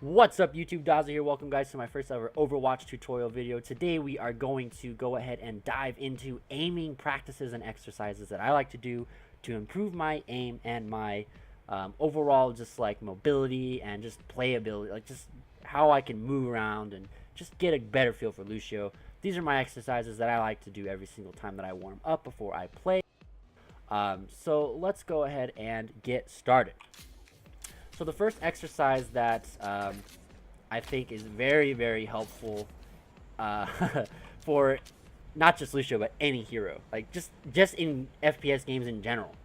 What's up, YouTube? Daza here. Welcome guys to my first ever Overwatch tutorial video. Today we are going to go ahead and dive into aiming practices and exercises that I like to do to improve my aim and my overall just like mobility and just playability, like just how I can move around and just get a better feel for Lucio. These are my exercises that I like to do every single time that I warm up before I play. So let's go ahead and get started. So the first exercise that I think is very, very helpful for not just Lucio, but any hero, like just in FPS games in general.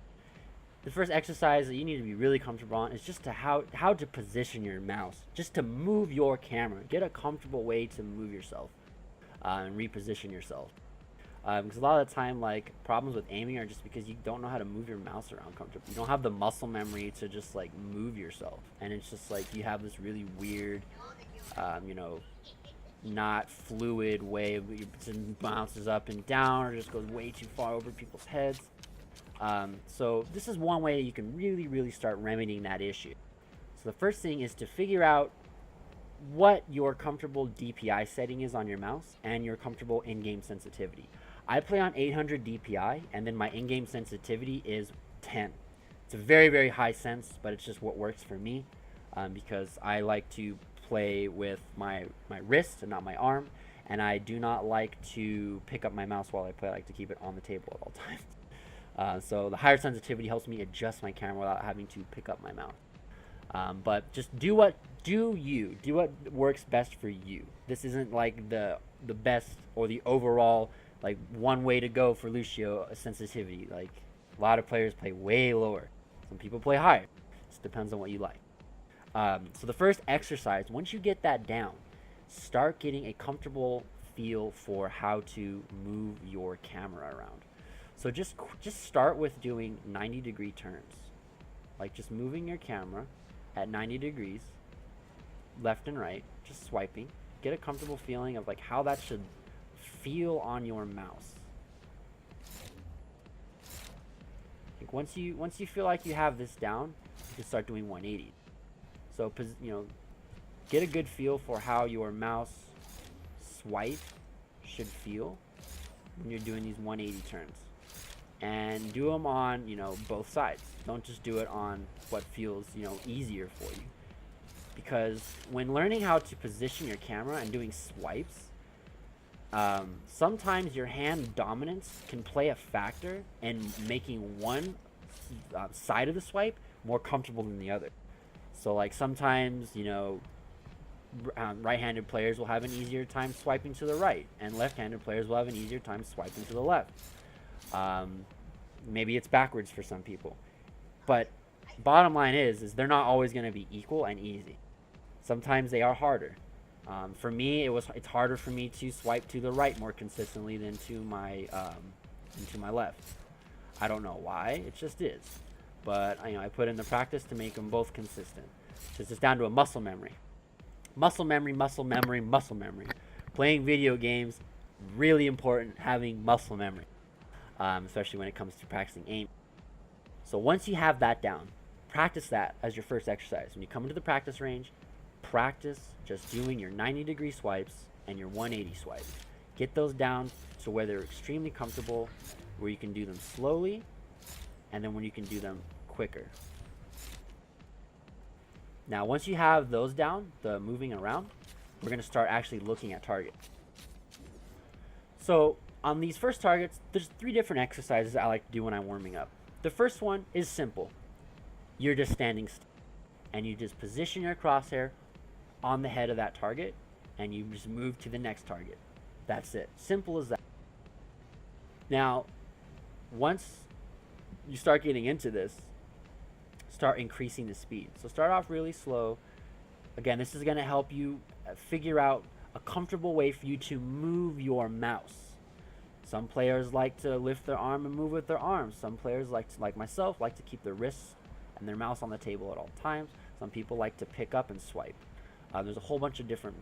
The first exercise that you need to be really comfortable on is just how to position your mouse, just to move your camera. Get a comfortable way to move yourself and reposition yourself. Because a lot of the time, like, problems with aiming are just because you don't know how to move your mouse around comfortably. You don't have the muscle memory to just like move yourself, and it's just like you have this really weird, not fluid way of it bounces up and down or just goes way too far over people's heads. So this is one way you can really start remedying that issue. So the first thing is to figure out what your comfortable DPI setting is on your mouse and your comfortable in-game sensitivity. I play on 800 DPI, and then my in-game sensitivity is 10. It's a very high sense, but it's just what works for me, because I like to play with my wrist and not my arm, and I do not like to pick up my mouse while I play. I like to keep it on the table at all times. So the higher sensitivity helps me adjust my camera without having to pick up my mouse. But just do what works best for you. This isn't like the best or the overall like one way to go for Lucio sensitivity. Like, a lot of players play way lower, some people play higher. Just depends on what you like. So the first exercise, once you get that down, start getting a comfortable feel for how to move your camera around. So just start with doing 90-degree turns, like just moving your camera at 90 degrees left and right, just swiping. Get a comfortable feeling of like how that should feel on your mouse. Like once you feel like you have this down, you can start doing 180. So get a good feel for how your mouse swipe should feel when you're doing these 180 turns, and do them on both sides. Don't just do it on what feels easier for you, because when learning how to position your camera and doing swipes, sometimes your hand dominance can play a factor in making one side of the swipe more comfortable than the other. So like sometimes right-handed players will have an easier time swiping to the right, and left-handed players will have an easier time swiping to the left. Maybe it's backwards for some people, but bottom line is they're not always going to be equal and easy. Sometimes they are harder. For me, it's harder for me to swipe to the right more consistently than to my left. I don't know why, it just is. But I put in the practice to make them both consistent. So it's just down to a muscle memory. Muscle memory. Playing video games, really important having muscle memory, especially when it comes to practicing aim. So once you have that down, practice that as your first exercise. When you come into the practice range, practice just doing your 90-degree swipes and your 180 swipes. Get those down to where they're extremely comfortable, where you can do them slowly, and then when you can do them quicker. Now once you have those down, the moving around, we're going to start actually looking at targets. So on these first targets, there's 3 different exercises I like to do when I'm warming up. The first one is simple. You're just standing still, and you just position your crosshair on the head of that target, and you just move to the next target. That's it. Simple as that. Now, once you start getting into this, start increasing the speed. So start off really slow. Again, this is going to help you figure out a comfortable way for you to move your mouse. Some players like to lift their arm and move with their arms. Some players like myself, like to keep their wrists and their mouse on the table at all times. Some people like to pick up and swipe. There's a whole bunch of different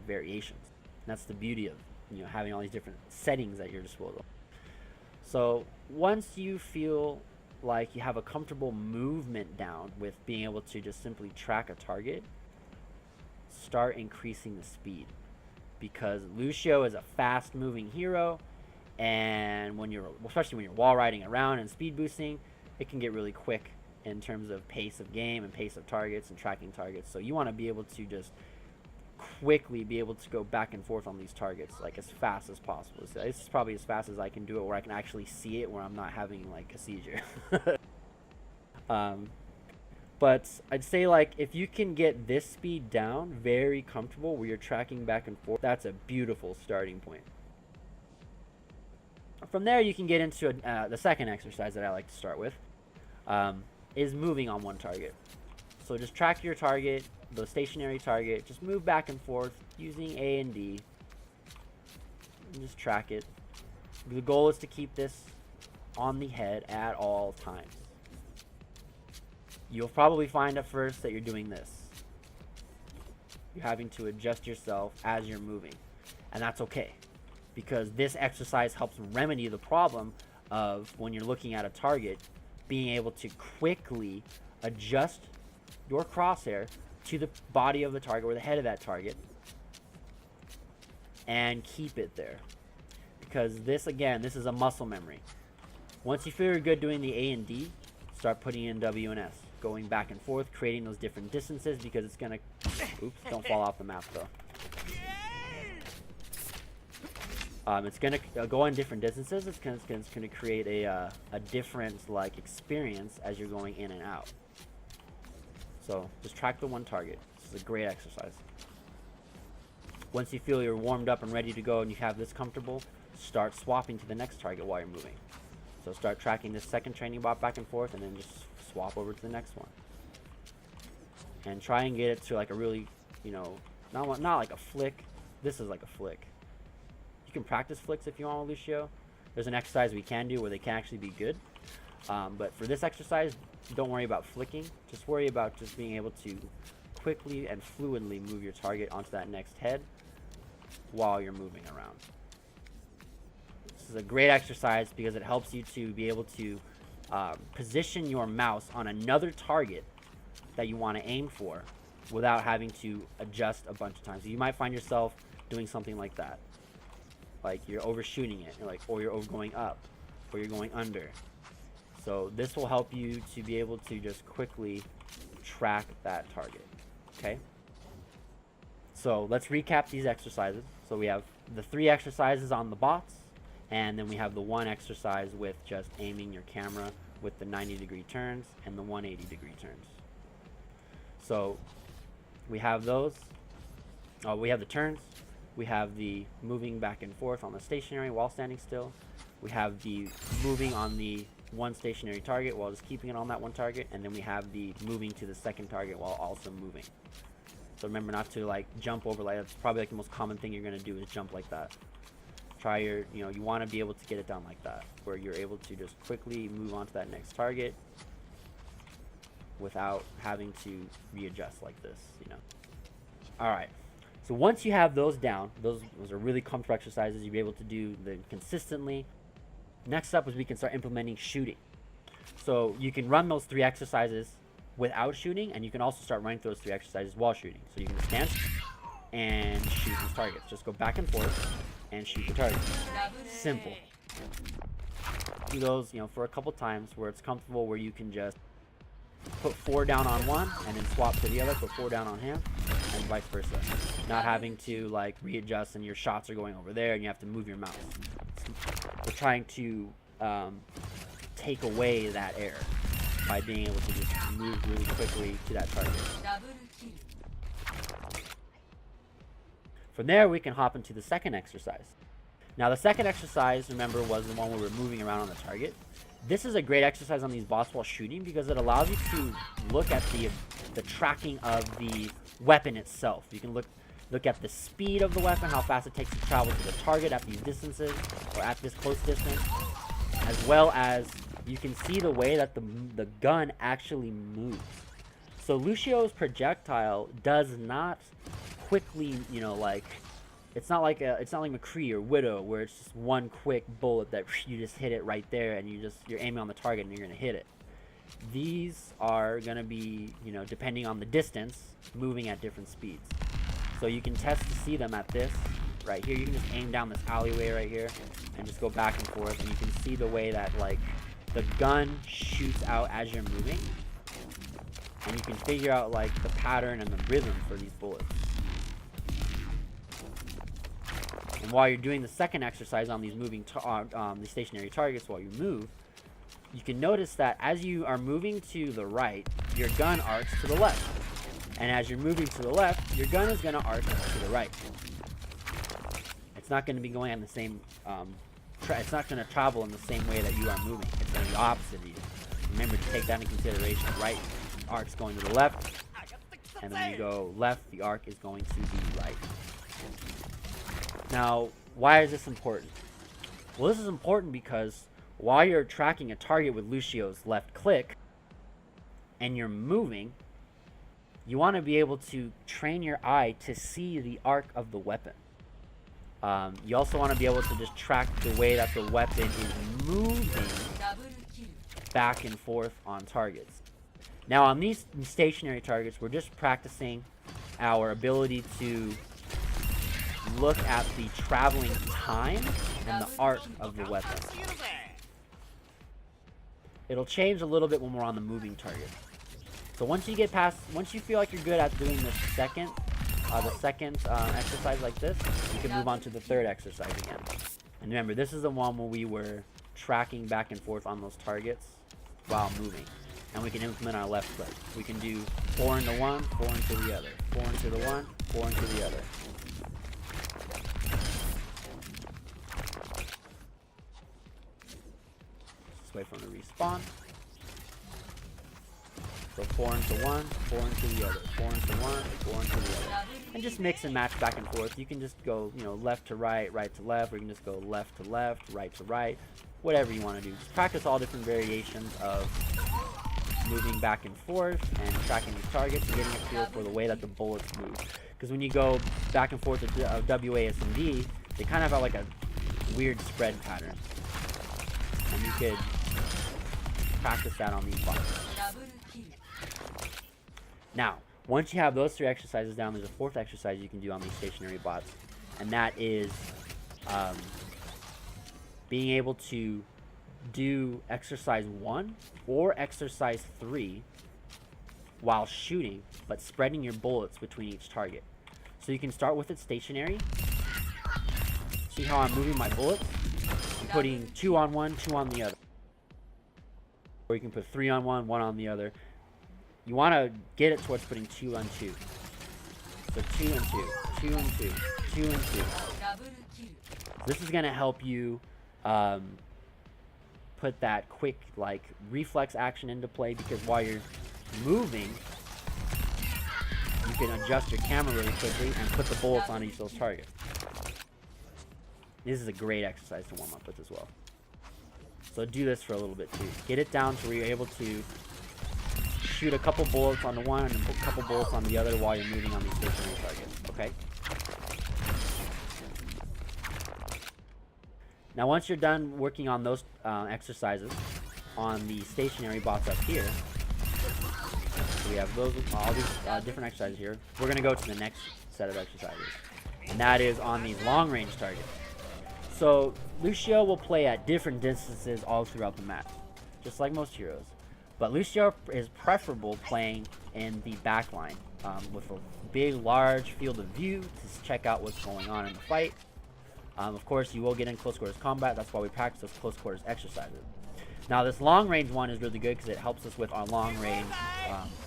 variations. And that's the beauty of having all these different settings at your disposal. So once you feel like you have a comfortable movement down with being able to just simply track a target, start increasing the speed, because Lucio is a fast moving hero, and especially when you're wall riding around and speed boosting, it can get really quick in terms of pace of game and pace of targets and tracking targets. So you want to be able to just quickly be able to go back and forth on these targets like as fast as possible. So this is probably as fast as I can do it, where I can actually see it, where I'm not having like a seizure. But I'd say, like, if you can get this speed down very comfortable where you're tracking back and forth, that's a beautiful starting point. From there, you can get into the second exercise that I like to start with, is moving on one target. So just track your target, the stationary target, just move back and forth using A and D, and just track it. The goal is to keep this on the head at all times. You'll probably find at first that you're doing this. You're having to adjust yourself as you're moving, and that's okay, because this exercise helps remedy the problem of when you're looking at a target, being able to quickly adjust your crosshair to the body of the target or the head of that target and keep it there. Because this, again, this is a muscle memory. Once you feel you're good doing the A and D, start putting in W and S, going back and forth, creating those different distances, because it's gonna, oops, don't fall off the map though. It's gonna go on different distances. It's gonna create a different like experience as you're going in and out. So just track the one target. This is a great exercise. Once you feel you're warmed up and ready to go and you have this comfortable, start swapping to the next target while you're moving. So start tracking this second training bot back and forth, and then just swap over to the next one. And try and get it to like a really, you know, not like a flick. This is like a flick. You can practice flicks if you want with Lucio. There's an exercise we can do where they can actually be good. But for this exercise, don't worry about flicking. Just worry about just being able to quickly and fluidly move your target onto that next head while you're moving around. This is a great exercise because it helps you to be able to position your mouse on another target that you want to aim for without having to adjust a bunch of times. So you might find yourself doing something like that. Like you're overshooting it, or you're going up, or you're going under. So this will help you to be able to just quickly track that target. Okay? So let's recap these exercises. So we have the 3 exercises on the bots, and then we have the 1 exercise with just aiming your camera with the 90-degree turns and the 180-degree turns. So we have those. We have the turns. We have the moving back and forth on the stationary while standing still. We have the moving on the one stationary target while just keeping it on that one target. And then we have the moving to the second target while also moving. So remember not to like jump over. Like that's probably like the most common thing you're going to do is jump like that. Try your, you want to be able to get it down like that, where you're able to just quickly move on to that next target without having to readjust like this, All right. So once you have those down, those are really comfortable exercises. You'll be able to do them consistently. Next up is we can start implementing shooting. So you can run those 3 exercises without shooting, and you can also start running those 3 exercises while shooting. So you can stand and shoot these targets. Just go back and forth and shoot the target. Simple. Do those, for a couple times where it's comfortable, where you can just put 4 down on one and then swap to the other, put 4 down on him, and vice versa. Not having to like readjust and your shots are going over there and you have to move your mouse. We're trying to take away that error by being able to just move really quickly to that target. From there, we can hop into the second exercise. Now, the second exercise, remember, was the one where we're moving around on the target. This is a great exercise on these bots while shooting because it allows you to look at the tracking of the weapon itself. You can look at the speed of the weapon, how fast it takes to travel to the target at these distances or at this close distance, as well as you can see the way that the gun actually moves. So Lucio's projectile does not quickly, it's not like McCree or Widow where it's just one quick bullet that you just hit it right there and you're aiming on the target and you're gonna hit it. These are gonna be, depending on the distance, moving at different speeds. So you can test to see them at this right here. You can just aim down this alleyway right here and just go back and forth, and you can see the way that like the gun shoots out as you're moving, and you can figure out like the pattern and the rhythm for these bullets. And while you're doing the second exercise on these these stationary targets while you move, you can notice that as you are moving to the right, your gun arcs to the left. And as you're moving to the left, your gun is going to arc to the right. It's not going to be going on the same, it's not going to travel in the same way that you are moving. It's going to be the opposite of you. Remember to take that into consideration. Right arc's going to the left, and then when you go left, the arc is going to the right. Now, why is this important? Well, this is important because while you're tracking a target with Lucio's left click, and you're moving, you want to be able to train your eye to see the arc of the weapon. You also want to be able to just track the way that the weapon is moving back and forth on targets. Now on these stationary targets, we're just practicing our ability to look at the traveling time and the arc of the weapon. It'll change a little bit when we're on the moving target. So once you feel like you're good at doing the second exercise like this, you can move on to the third exercise again. And remember, this is the one where we were tracking back and forth on those targets while moving. And we can implement our left click. We can do 4 into one, 4 into the other, 4 into the one, 4 into the other. Just wait for them to respawn. So 4 into one, 4 into the other, 4 into one, 4 into the other. And just mix and match back and forth. You can just go, left to right, right to left, or you can just go left to left, right to right, whatever you want to do. Just practice all different variations of moving back and forth and tracking these targets and getting a feel for the way that the bullets move. Because when you go back and forth with WASD, they kind of have like a weird spread pattern. And you could practice that on these bots. Now, once you have those 3 exercises down, there's a 4th exercise you can do on these stationary bots, and that is being able to do exercise 1 or exercise 3 while shooting, but spreading your bullets between each target. So you can start with it stationary. See how I'm moving my bullets? I'm putting 2 on one, 2 on the other. Or you can put 3 on one, 1 on the other. You want to get it towards putting 2 on 2. So 2 and 2, 2 and 2, 2 and 2. This is going to help you put that quick reflex action into play, because while you're moving, you can adjust your camera really quickly and put the bullets on each of those targets. This is a great exercise to warm up with as well. So do this for a little bit too. Get it down to where you're able to shoot a couple bullets on the one and a couple bullets on the other while you're moving on these stationary targets, okay? Now once you're done working on those exercises on the stationary bots up here, so we have all these different exercises here, we're going to go to the next set of exercises, and that is on these long range targets. So Lucio will play at different distances all throughout the map, just like most heroes. But Lucio is preferable playing in the back line with a big, large field of view to check out what's going on in the fight. Of course, you will get in close quarters combat. That's why we practice those close quarters exercises. Now, this long range one is really good because it helps us with our long range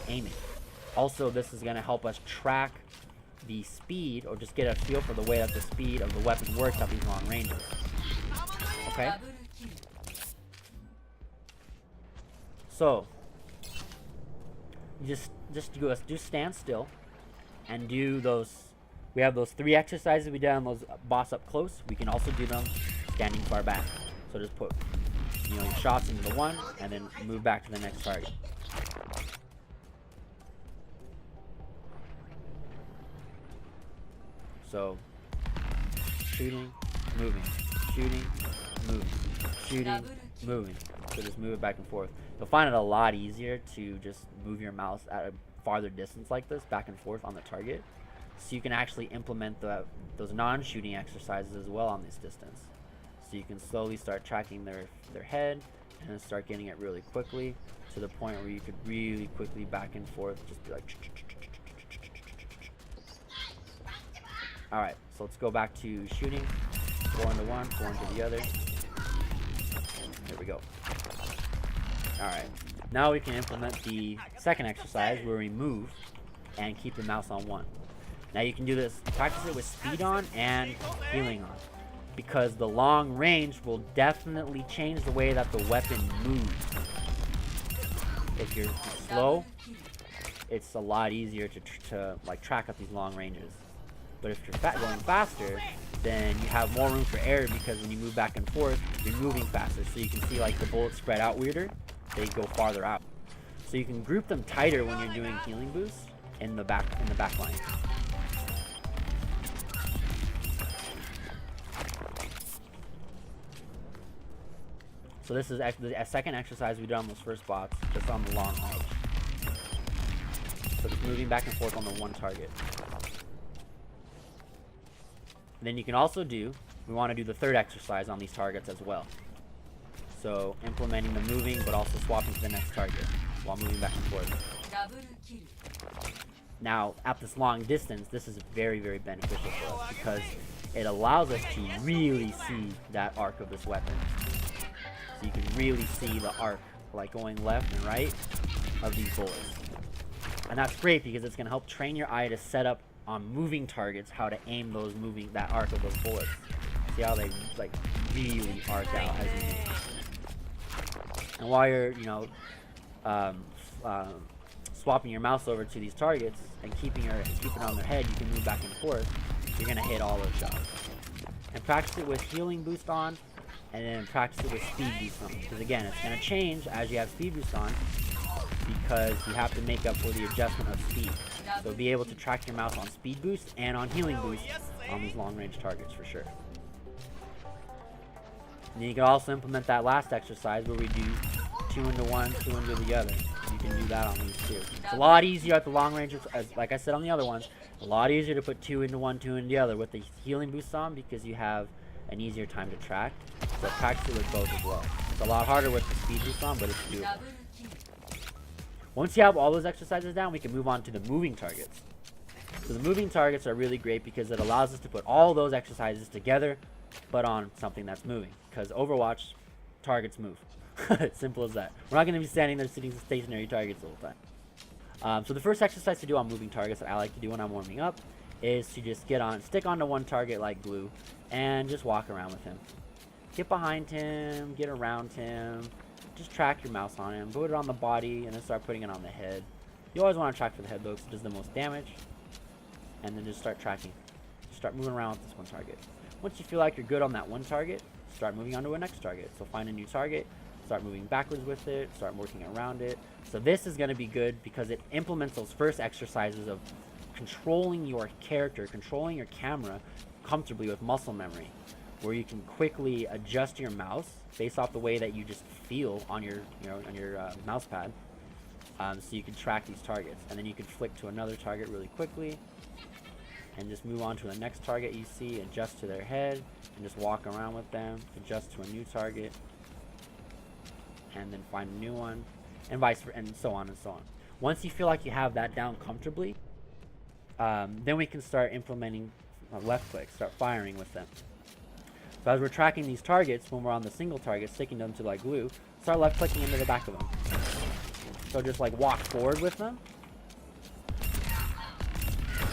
aiming. Also, this is going to help us track the speed, or just get a feel for the way that the speed of the weapon works at these long ranges. Okay? So, you just stand still and do those. We have those 3 exercises we did on those boss up close. We can also do them standing far back. So just put your shots into the one and then move back to the next target. So shooting, moving, shooting, moving, shooting, moving. So just move it back and forth. You'll find it a lot easier to just move your mouse at a farther distance like this, back and forth on the target. so you can actually implement those non-shooting exercises as well on this distance. So you can slowly start tracking their head and then start getting it really quickly to the point where you could really quickly back and forth just be like. Alright, so let's go back to shooting. 4 into one, 4 into the other. There we go. Alright, now we can implement the second exercise where we move and keep the mouse on 1. Now you can do this, practice it with speed on and healing on, because the long range will definitely change the way that the weapon moves. If you're slow, it's a lot easier to like track up these long ranges. But if you're going faster, then you have more room for error, because when you move back and forth, you're moving faster. So you can see like the bullets spread out weirder, they go farther out. So you can group them tighter when you're doing healing boosts in the back line. So this is the second exercise we did on those first bots, just on the long range. So just moving back and forth on the one target. And then you can also we want to do the third exercise on these targets as well. So implementing the moving, but also swapping to the next target while moving back and forth. Now, at this long distance, this is very, very beneficial for us, because it allows us to really see that arc of this weapon. So you can really see the arc, like going left and right of these bullets. And that's great, because it's going to help train your eye to set up on moving targets how to aim that arc of those bullets. See how they like really arc out as you move. And while you're, swapping your mouse over to these targets and keeping it on their head, you can move back and forth. You're gonna hit all those shots. And practice it with healing boost on, and then practice it with speed boost on. Because again, it's gonna change as you have speed boost on, because you have to make up for the adjustment of speed. So be able to track your mouse on speed boost and on healing boost on these long range targets for sure. And you can also implement that last exercise where we do 2 into one, 2 into the other. You can do that on these too. It's a lot easier at the long range, as like I said on the other ones, a lot easier to put 2 into one, 2 into the other with the healing boost on, because you have an easier time to track. So practice it with both as well. It's a lot harder with the speed boost on, but it's doable. Once you have all those exercises down, we can move on to the moving targets. So the moving targets are really great because it allows us to put all those exercises together, but on something that's moving. Because Overwatch, targets move. Simple as that. We're not going to be standing there sitting stationary targets all the time. So the first exercise to do on moving targets that I like to do when I'm warming up is to just stick onto one target like glue, and just walk around with him. Get behind him, get around him. Just track your mouse on him, put it on the body, and then start putting it on the head. You always want to track for the head though, because it does the most damage. And then just start tracking. Just start moving around with this one target. Once you feel like you're good on that one target, start moving on to a next target. So find a new target, start moving backwards with it, start working around it. So this is going to be good because it implements those first exercises of controlling your character, controlling your camera comfortably with muscle memory, where you can quickly adjust your mouse based off the way that you just feel on your mouse pad, so you can track these targets, and then you can flick to another target really quickly and just move on to the next target you see, adjust to their head, and just walk around with them, adjust to a new target, and then find a new one, and and so on and so on. Once you feel like you have that down comfortably, then we can start implementing left click, start firing with them. So as we're tracking these targets, when we're on the single target, sticking them to like glue, start left clicking into the back of them. So just like walk forward with them.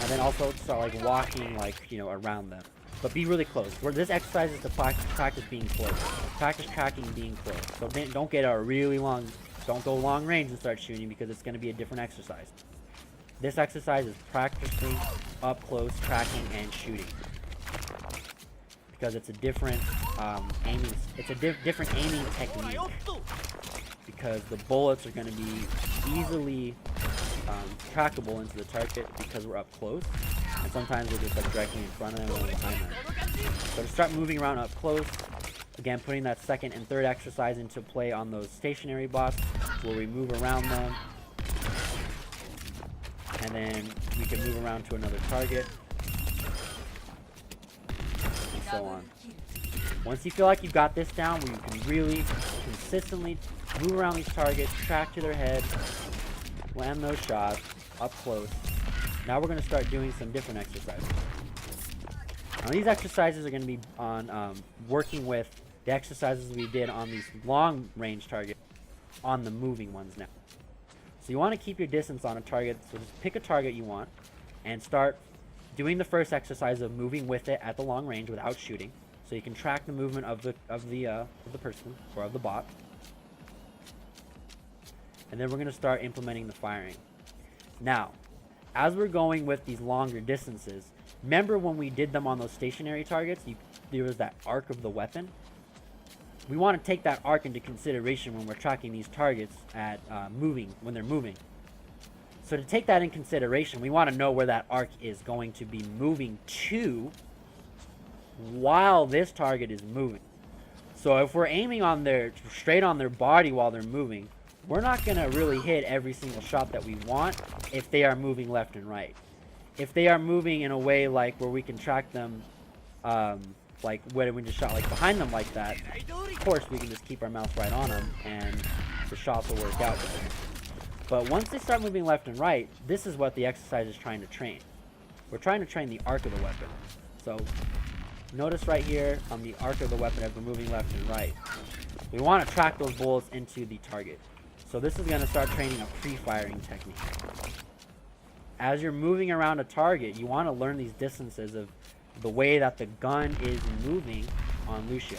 And then also start like walking around them. But be really close. This exercise is to practice being close. Practice tracking being close. So don't get don't go long range and start shooting, because it's going to be a different exercise. This exercise is practicing up close, tracking, and shooting. Because it's a different aiming. It's a different aiming technique. Because the bullets are going to be easily trackable into the target because we're up close, and sometimes we're just like directly in front of them or behind them. So to start moving around up close, again putting that second and third exercise into play on those stationary bots, where we move around them, and then we can move around to another target. so on. Once you feel like you've got this down, where you can really consistently move around these targets, track to their head, land those shots up close. Now we're going to start doing some different exercises. Now these exercises are going to be on working with the exercises we did on these long range targets on the moving ones now. So you want to keep your distance on a target, so just pick a target you want and start doing the first exercise of moving with it at the long range without shooting, so you can track the movement of the person or of the bot. And then we're going to start implementing the firing. Now, as we're going with these longer distances, remember when we did them on those stationary targets, there was that arc of the weapon. We want to take that arc into consideration when we're tracking these targets at when they're moving. So to take that in consideration, we want to know where that arc is going to be moving to while this target is moving. So if we're aiming on straight on their body while they're moving, we're not going to really hit every single shot that we want if they are moving left and right. If they are moving in a way like where we can track them, like when we just shot like behind them like that, of course we can just keep our mouse right on them and the shots will work out better. But once they start moving left and right, this is what the exercise is trying to train. We're trying to train the arc of the weapon. So notice right here on the arc of the weapon as we're moving left and right, we want to track those bullets into the target. So this is going to start training a pre-firing technique. As you're moving around a target, you want to learn these distances of the way that the gun is moving on Lucio.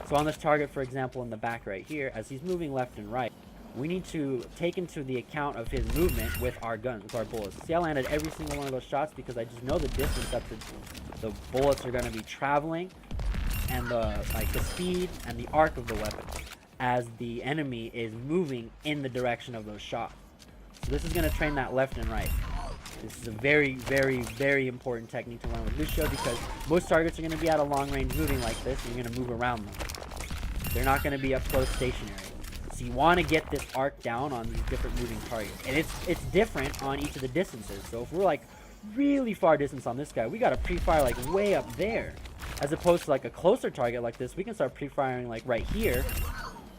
So on this target, for example, in the back right here, as he's moving left and right, we need to take into the account of his movement with our guns, with our bullets. See, I landed every single one of those shots because I just know the distance that the bullets are going to be traveling, and the speed and the arc of the weapon as the enemy is moving in the direction of those shots. So this is going to train that left and right. This is a very, very, very important technique to learn with Lucio because most targets are going to be at a long range moving like this, and you're going to move around them. They're not going to be up close stationary. So you want to get this arc down on these different moving targets. And it's different on each of the distances. So if we're like really far distance on this guy, we got to pre-fire like way up there. As opposed to like a closer target like this, we can start pre-firing like right here,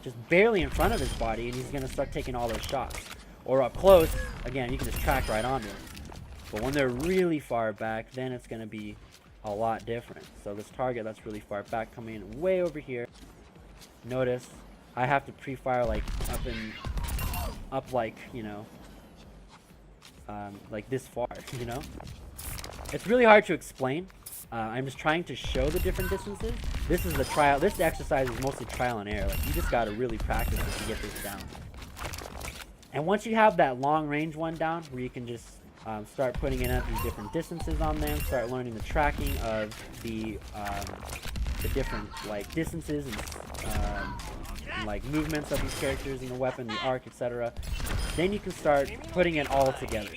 just barely in front of his body, and he's going to start taking all those shots. Or up close, again, you can just track right onto him. But when they're really far back, then it's going to be a lot different. So this target that's really far back coming in way over here, notice I have to pre-fire like up like, you know, like this far, you know? It's really hard to explain. I'm just trying to show the different distances. This is the trial. This exercise is mostly trial and error. Like, you just got to really practice it to get this down. And once you have that long range one down, where you can just start putting in at these different distances on them, start learning the tracking of the different like distances and like movements of these characters and the weapon, the arc, etc. Then you can start putting it all together.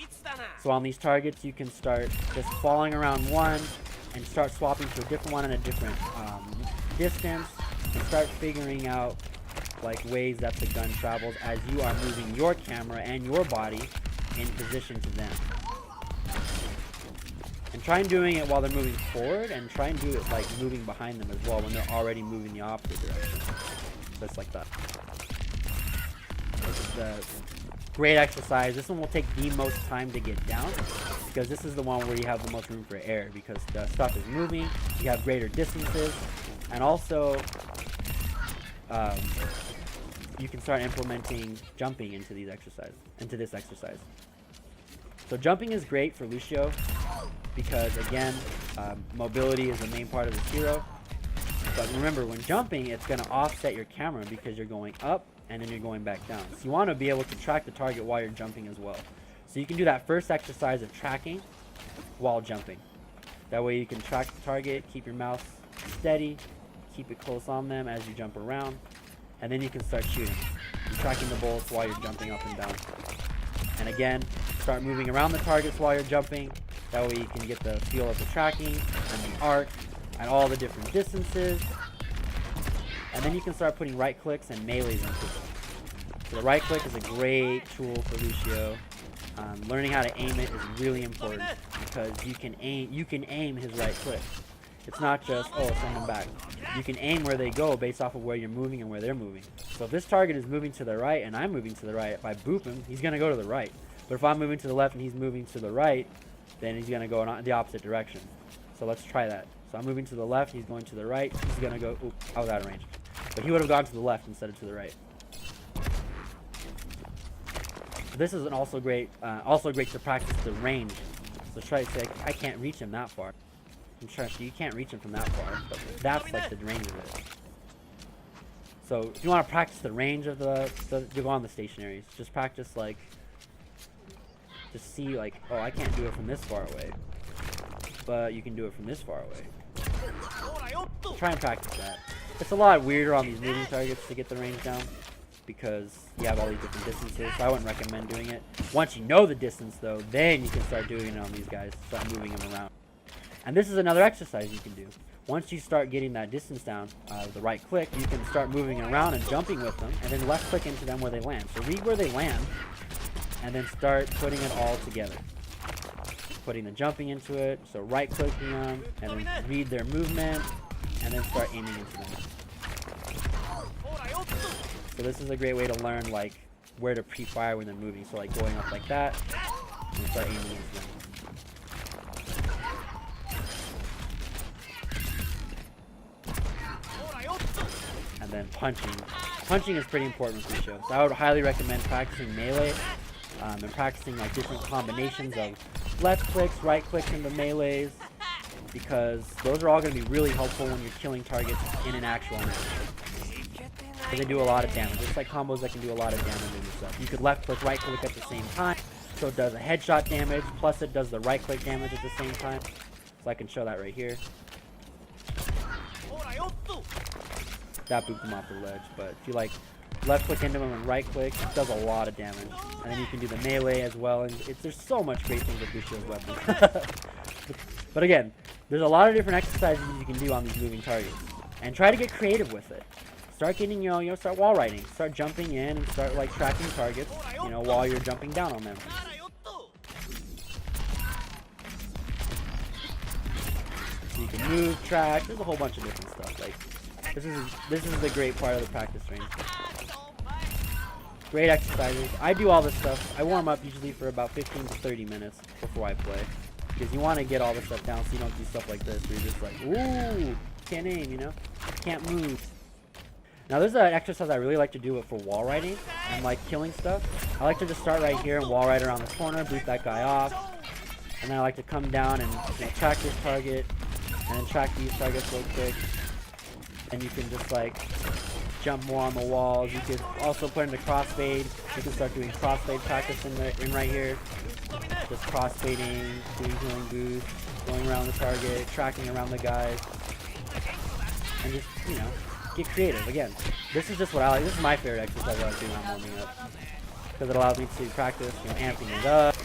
So on these targets, you can start just following around one and start swapping to a different one in a different distance, and start figuring out like ways that the gun travels as you are moving your camera and your body in position to them. And try and doing it while they're moving forward, and try and do it like moving behind them as well when they're already moving the opposite direction. Just like that. This is a great exercise. This one will take the most time to get down because this is the one where you have the most room for error because the stuff is moving, you have greater distances, and also you can start implementing jumping into this exercise. So jumping is great for Lucio because, again, mobility is the main part of this hero. But remember, when jumping, it's going to offset your camera because you're going up and then you're going back down. So you want to be able to track the target while you're jumping as well. So you can do that first exercise of tracking while jumping. That way you can track the target, keep your mouse steady, keep it close on them as you jump around, and then you can start shooting. You're tracking the bullets while you're jumping up and down. And again, start moving around the targets while you're jumping. That way you can get the feel of the tracking and the arc and all the different distances. And then you can start putting right clicks and melees into it. So the right click is a great tool for Lucio. Learning how to aim it is really important because you can aim his right click. It's not just, oh, send them back. You can aim where they go based off of where you're moving and where they're moving. So if this target is moving to the right and I'm moving to the right, if I boop him, he's going to go to the right. But if I'm moving to the left and he's moving to the right, then he's going to go in the opposite direction. So let's try that. So I'm moving to the left, he's going to the right, he's going to go, oop, I was out of range. But he would have gone to the left instead of to the right. This is also great to practice the range. So try to say, I can't reach him that far. I'm trying to, you can't reach him from that far, but that's like the range of it. So if you want to practice the range of you go on the stationaries. Just practice like, just see like, oh, I can't do it from this far away, but you can do it from this far away. Try and practice that. It's a lot weirder on these moving targets to get the range down because you have all these different distances, so I wouldn't recommend doing it. Once you know the distance though, then you can start doing it on these guys, start moving them around. And this is another exercise you can do. Once you start getting that distance down with the right click, you can start moving around and jumping with them, and then left click into them where they land. So read where they land, and then start putting it all together. Putting the jumping into it, so right clicking them, and then read their movement, and then start aiming into them. So this is a great way to learn like where to pre-fire when they're moving. So like going up like that, and start aiming into them. And then punching. Punching is pretty important with Lucio. So I would highly recommend practicing melee and practicing like different combinations of left clicks, right clicks into melees, because those are all going to be really helpful when you're killing targets in an actual match. Because they do a lot of damage. It's like combos that can do a lot of damage and stuff. You could left click, right click at the same time, so it does a headshot damage, plus it does the right click damage at the same time. So I can show that right here. That booped him off the ledge, but if you like left click into him and right click, it does a lot of damage. And then you can do the melee as well, and there's so much great things with Lucio's weapon. But again, there's a lot of different exercises you can do on these moving targets, and try to get creative with it. Start getting, start wall riding, start jumping in, and start like tracking targets, while you're jumping down on them. So you can move, track. There's a whole bunch of different stuff. Like this is the great part of the practice range. Great exercises. I do all this stuff. I warm up usually for about 15 to 30 minutes before I play, because you want to get all this stuff down so you don't do stuff like this where you're just like, ooh, can't aim, can't move. Now there's an exercise I really like to do for wall riding and like killing stuff. I like to just start right here and wall ride around the corner, boot that guy off, and then I like to come down and track this target, and then track these targets real quick. And you can just like jump more on the walls. You could also put in the crossfade. You can start doing crossfade practice in right here. Just crossfading, doing healing boost, going around the target, tracking around the guys, and just get creative. Again, this is just what I like. This is my favorite exercise I like doing when I'm warming up, because it allows me to practice, amping it up,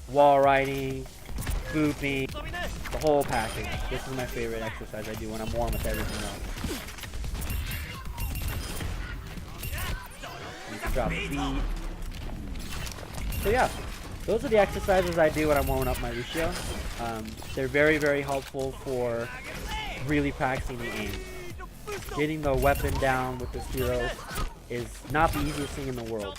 wall riding, booping, the whole package. This is my favorite exercise I do when I'm warm with everything else. You can drop the beat. So yeah, those are the exercises I do when I'm warming up my Lucio. They're very, very helpful for really practicing the aim. Getting the weapon down with this hero is not the easiest thing in the world.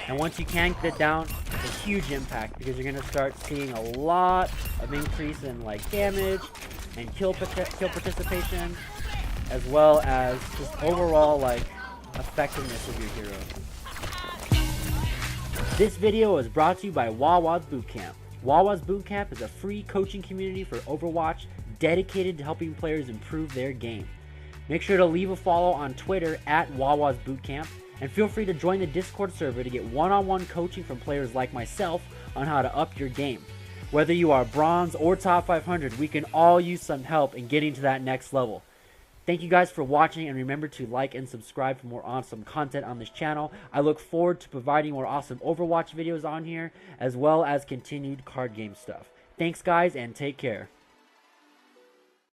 And once you can get it down, it's a huge impact, because you're going to start seeing a lot of increase in like damage and kill participation, as well as just overall like effectiveness of your hero. This video is brought to you by Wawa's Bootcamp. Wawa's Bootcamp is a free coaching community for Overwatch dedicated to helping players improve their game. Make sure to leave a follow on Twitter at Wawa's Bootcamp, and feel free to join the Discord server to get one-on-one coaching from players like myself on how to up your game. Whether you are bronze or top 500, we can all use some help in getting to that next level. Thank you guys for watching, and remember to like and subscribe for more awesome content on this channel. I look forward to providing more awesome Overwatch videos on here, as well as continued card game stuff. Thanks guys, and take care.